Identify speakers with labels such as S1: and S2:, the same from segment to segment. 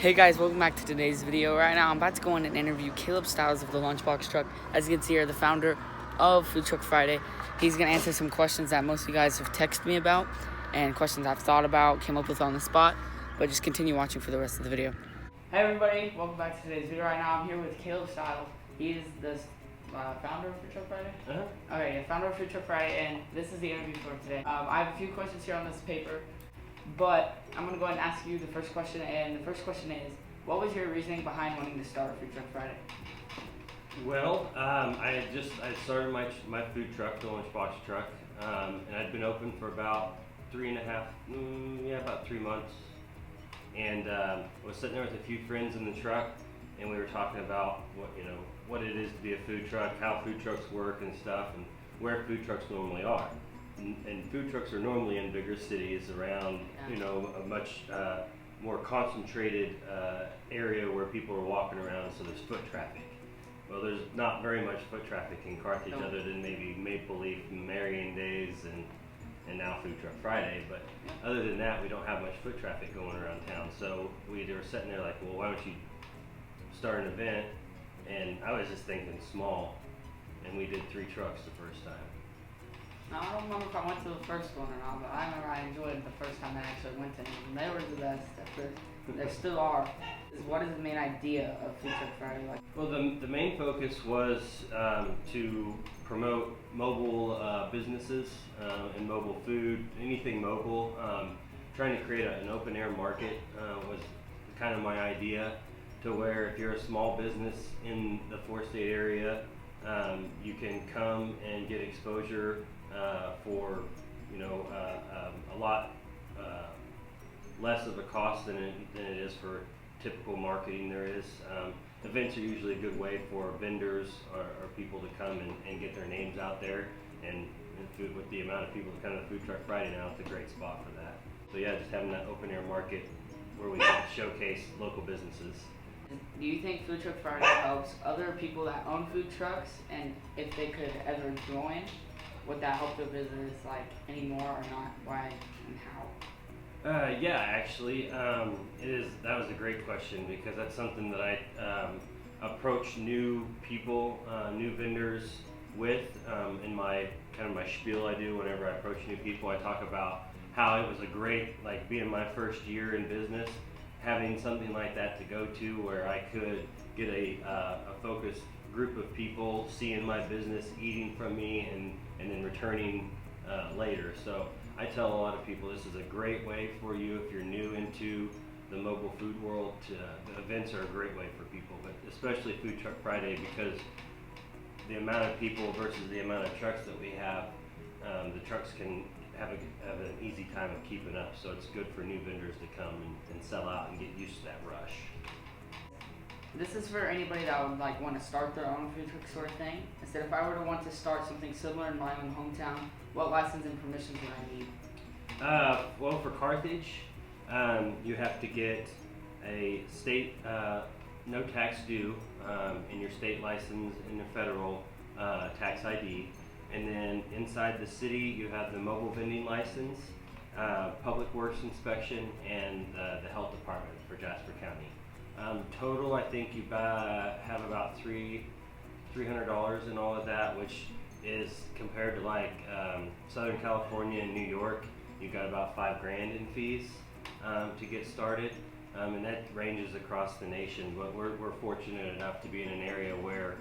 S1: Hey guys, welcome back to today's video. Right now I'm about to go in and interview Caleb Stiles of the Lunchbox Truck. As you can see here, the founder of Food Truck Friday. He's going to answer some questions that most of you guys have texted me about and questions I've thought about, came up with on the spot, but just continue watching for the rest of the video. Hey everybody, welcome back to today's video. Right now I'm here with Caleb Stiles. He is the founder of Food Truck Friday? Okay, yeah, founder of Food Truck Friday, and this is the interview for today. I have a few questions here on this paper, but I'm going to go ahead and ask you the first question, and the first question is, what was your reasoning behind wanting to start Food Truck Friday?
S2: Well, I started my food truck, the Lunchbox Truck, and I'd been open for about about 3 months, and was sitting there with a few friends in the truck, and we were talking about what it is to be a food truck, how food trucks work and stuff, and where food trucks normally are. And food trucks are normally in bigger cities around, a much more concentrated area where people are walking around, so there's foot traffic. Well, there's not very much foot traffic in Carthage other than maybe Maple Leaf and Marion Days and now Food Truck Friday, but other than that, we don't have much foot traffic going around town. So we were sitting there like, well, why don't you start an event? And I was just thinking small, and we did 3 trucks the first time.
S1: Now, I don't remember if I went to the first one or not, but I remember I enjoyed it the first time I actually went to them. They were the best at first. They still are. What is the main idea of Food Truck Friday?
S2: Well, the main focus was to promote mobile businesses and mobile food, anything mobile. Trying to create an open air market was kind of my idea, to where if you're a small business in the 4-state area, you can come and get exposure for a lot less of a cost than it is for typical marketing there is. Events are usually a good way for vendors or people to come and get their names out there, and with the amount of people that come to Food Truck Friday now, it's a great spot for that. So yeah, just having that open air market where we can showcase local businesses.
S1: Do you think Food Truck Friday helps other people that own food trucks, and if they could ever join, would that help their business anymore or not? Why and how?
S2: Yeah, actually, that was a great question, because that's something that I approach new people, new vendors with. In my spiel I do whenever I approach new people, I talk about how it was a great, being my first year in business, having something like that to go to where I could get a focused group of people seeing my business, eating from me, and then returning later. So I tell a lot of people this is a great way for you if you're new into the mobile food world. The events are a great way for people, but especially Food Truck Friday, because the amount of people versus the amount of trucks that we have, the trucks can have an easy time of keeping up. So it's good for new vendors to come and sell out and get used to that rush.
S1: This is for anybody that would want to start their own food truck sort of thing. Instead, if I were to want to start something similar in my own hometown, what license and permissions would I need?
S2: Well, for Carthage, you have to get a state no tax due in your state license and your federal tax ID. And then inside the city, you have the mobile vending license, public works inspection, and the health department for Jasper County. Total, I think you have about $300 in all of that, which is compared to Southern California and New York, you've got about $5,000 in fees to get started, and that ranges across the nation. But we're fortunate enough to be in an area where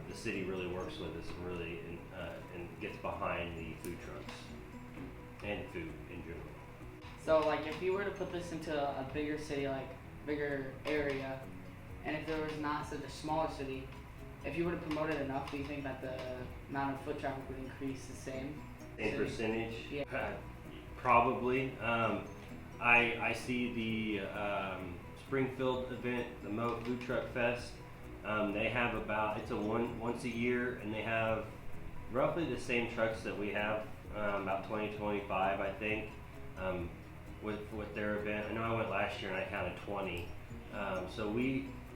S2: the city really works with us and really and gets behind the food trucks and food in general.
S1: So if you were to put this into a bigger city, bigger area, and if there was not such a smaller city, if you were to promote it enough, do you think that the amount of foot traffic would increase the same?
S2: Same percentage?
S1: Yeah.
S2: Probably. I see the Springfield event, the Mo Food Truck Fest. They have it's a once a year, and they have roughly the same trucks that we have, about 20-25, I think. With their event. I know I went last year and I counted 20.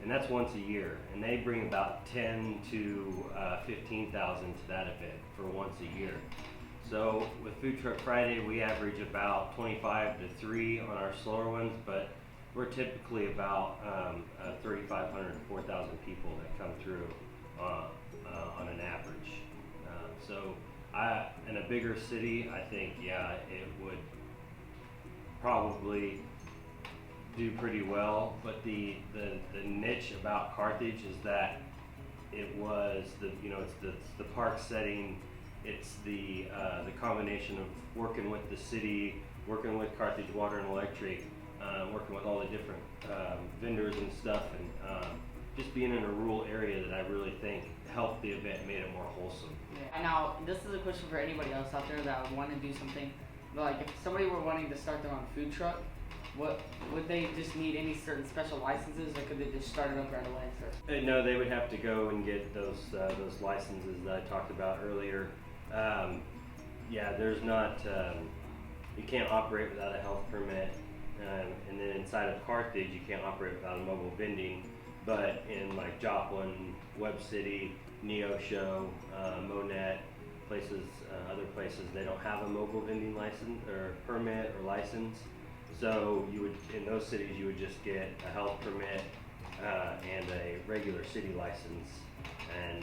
S2: And that's once a year, and they bring about 10 to 15,000 to that event for once a year. So with Food Truck Friday, we average about 25 to 3 on our slower ones, but we're typically about 3,500 to 4,000 people that come through on an average. So in a bigger city, I think, yeah, it would probably do pretty well, but the niche about Carthage is that it was it's the park setting, it's the combination of working with the city, working with Carthage Water and Electric, working with all the different vendors and stuff, and just being in a rural area that I really think helped the event and made it more wholesome.
S1: Yeah. Now, this is a question for anybody else out there that would want to do something. Like, if somebody were wanting to start their own food truck, what would they just need any certain special licenses, or could they just start it up right away? So?
S2: No, they would have to go and get those licenses that I talked about earlier. Yeah, there's not. You can't operate without a health permit, and then inside of Carthage, you can't operate without a mobile vending. But in like Joplin, Webb City, Neosho, Monette, places, other places, they don't have a mobile vending license or permit or license. So you would, in those cities, you would just get a health permit and a regular city license, and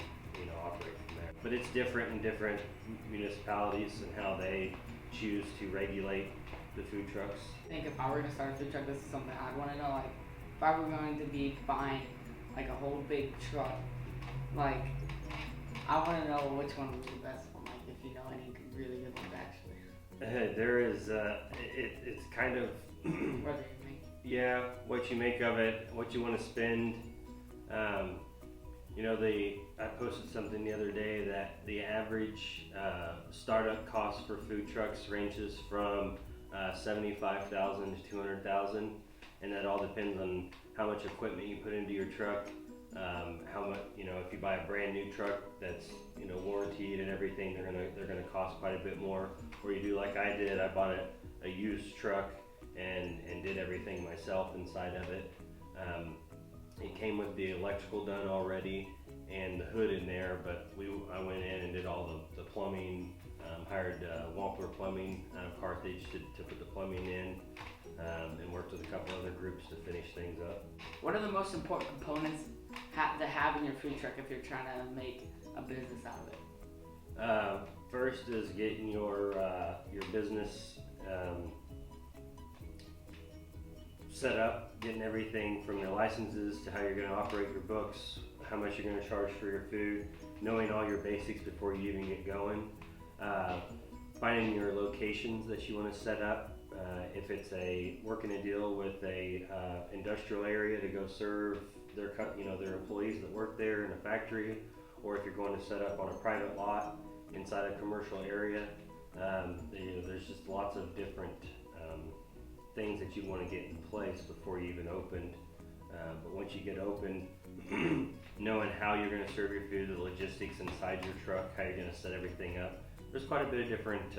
S2: operate from there. But it's different in different municipalities and how they choose to regulate the food trucks.
S1: I think if I were to start a food truck, this is something I'd want to know. Like, if I were going to be buying like a whole big truck, like I want to know which one would be the best one. Like, if you know any really good ones actually.
S2: There is, it's kind of
S1: Whether you make.
S2: yeah, what you make of it, what you want to spend. I posted something the other day that the average startup cost for food trucks ranges from $75,000 to $200,000, and that all depends on how much equipment you put into your truck. How much, if you buy a brand new truck that's warranted and everything, they're gonna cost quite a bit more. Or you do like I did, I bought a used truck and did everything myself inside of it. It came with the electrical done already and the hood in there, but I went in and did all the plumbing, hired Wampler Plumbing out of Carthage to put the plumbing in, and worked with a couple other groups to finish things up.
S1: What are the most important components to have in your food truck if you're trying to make a business out of it?
S2: First is getting your business set up, getting everything from your licenses to how you're going to operate your books, how much you're going to charge for your food, knowing all your basics before you even get going. Finding your locations that you want to set up. If it's working a deal with a industrial area to go serve their employees that work there in a factory, or if you're going to set up on a private lot inside a commercial area. There's just lots of different things that you want to get in place before you even opened. But once you get open, knowing how you're going to serve your food, the logistics inside your truck, how you're going to set everything up. There's quite a bit of different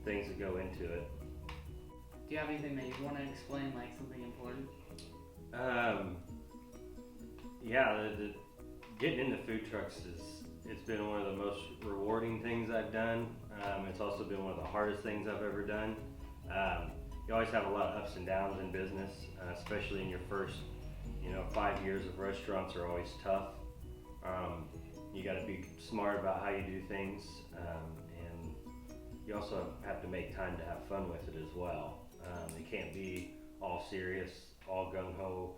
S2: things that go into it.
S1: Do you have anything that you want to explain, like something important?
S2: Yeah, getting into food trucks it's been one of the most rewarding things I've done. It's also been one of the hardest things I've ever done. You always have a lot of ups and downs in business, especially in your first 5 years of restaurants are always tough. You got to be smart about how you do things, and you also have to make time to have fun with it as well. It can't be all serious, all gung-ho,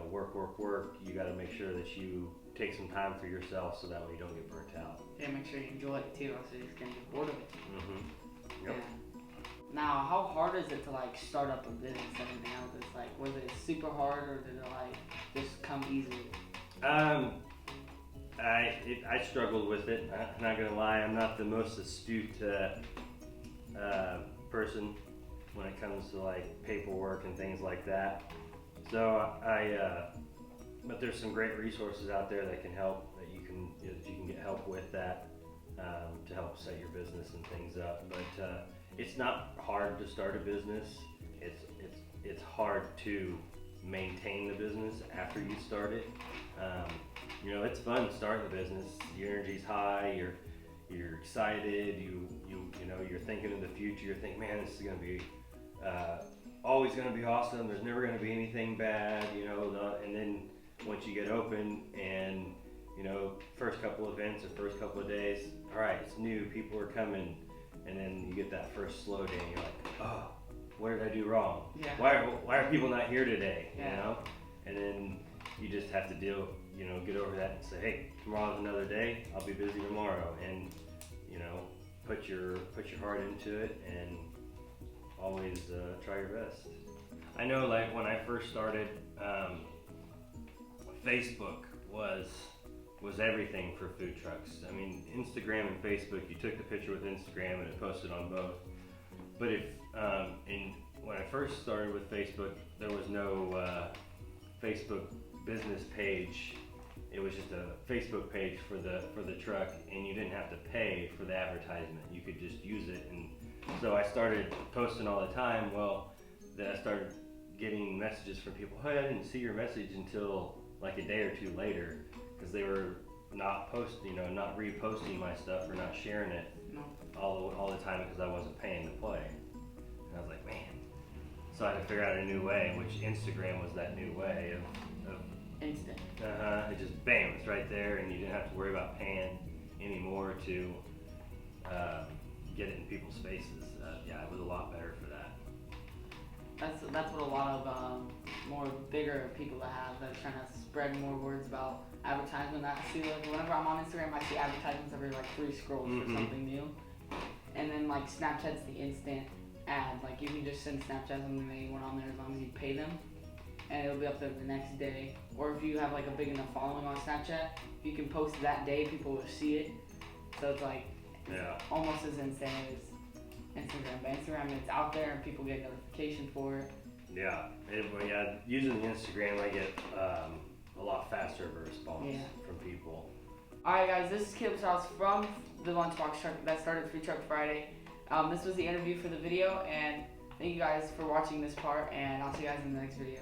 S2: work. You got to make sure that you take some time for yourself so that way you don't get burnt out.
S1: Yeah, make sure you enjoy it too, else you're just gonna get bored of it.
S2: Mm-hmm. Yep.
S1: Yeah. Now, how hard is it to start up a business and everything else? It's was it super hard, or did it just come easily?
S2: I struggled with it. I'm not gonna lie. I'm not the most astute person when it comes to paperwork and things like that. So but there's some great resources out there that can help. That you can get help with that to help set your business and things up. But it's not hard to start a business. It's hard to maintain the business after you start it. It's fun starting the business. Your energy's high. you're excited. You know, you're thinking of the future. You're thinking, man, this is gonna be always gonna be awesome. There's never gonna be anything bad, you know. And then once you get open and you know, first couple events or first couple of days, all right, it's new, people are coming, and then you get that first slow day, and you're like, oh, what did I do wrong?
S1: Yeah.
S2: Why are people not here today?
S1: Yeah.
S2: You know, and then you just have to get over that and say, hey, tomorrow's another day. I'll be busy tomorrow, and you know, put your heart into it, and always try your best. I know, like when I first started, Facebook was everything for food trucks. I mean, Instagram and Facebook, you took the picture with Instagram and it posted on both. But when I first started with Facebook, there was no Facebook business page. It was just a Facebook page for the truck, and you didn't have to pay for the advertisement. You could just use it. And so I started posting all the time. Well, then I started getting messages from people, hey, I didn't see your message until like a day or two later, because they were not reposting my stuff or not sharing it all the time because I wasn't paying to play. And I was like, man. So I had to figure out a new way, which Instagram was that new way of
S1: Instant.
S2: It just bam, it's right there, and you didn't have to worry about paying anymore to get it in people's faces. Yeah, it was a lot better for that.
S1: That's what a lot of more bigger people that have that are trying to spread more words about advertisement. I see, like whenever I'm on Instagram, I see advertisements every like 3 scrolls for something new. And then like Snapchat's the instant ad. Like you can just send Snapchat something that you want on there as long as you pay them, and it'll be up there the next day. Or if you have like a big enough following on Snapchat, if you can post that day, people will see it. So it's like almost as insane as Instagram. But Instagram, it's out there and people get notification for it.
S2: Yeah, using the Instagram, I get a lot faster of a response from people.
S1: Alright guys, this is Caleb Stiles from the Lunchbox Truck that started Food Truck Friday. This was the interview for the video, and thank you guys for watching this part, and I'll see you guys in the next video.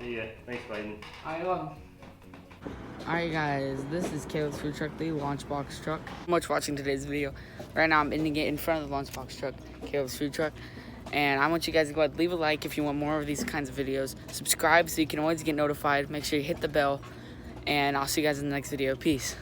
S2: See ya. Thanks, Biden.
S1: Alright guys, this is Caleb's Food Truck, the Lunchbox Truck. Much watching today's video. Right now I'm ending it in front of the Lunchbox Truck, Caleb's Food Truck. And I want you guys to go ahead, leave a like if you want more of these kinds of videos. Subscribe so you can always get notified. Make sure you hit the bell. And I'll see you guys in the next video. Peace.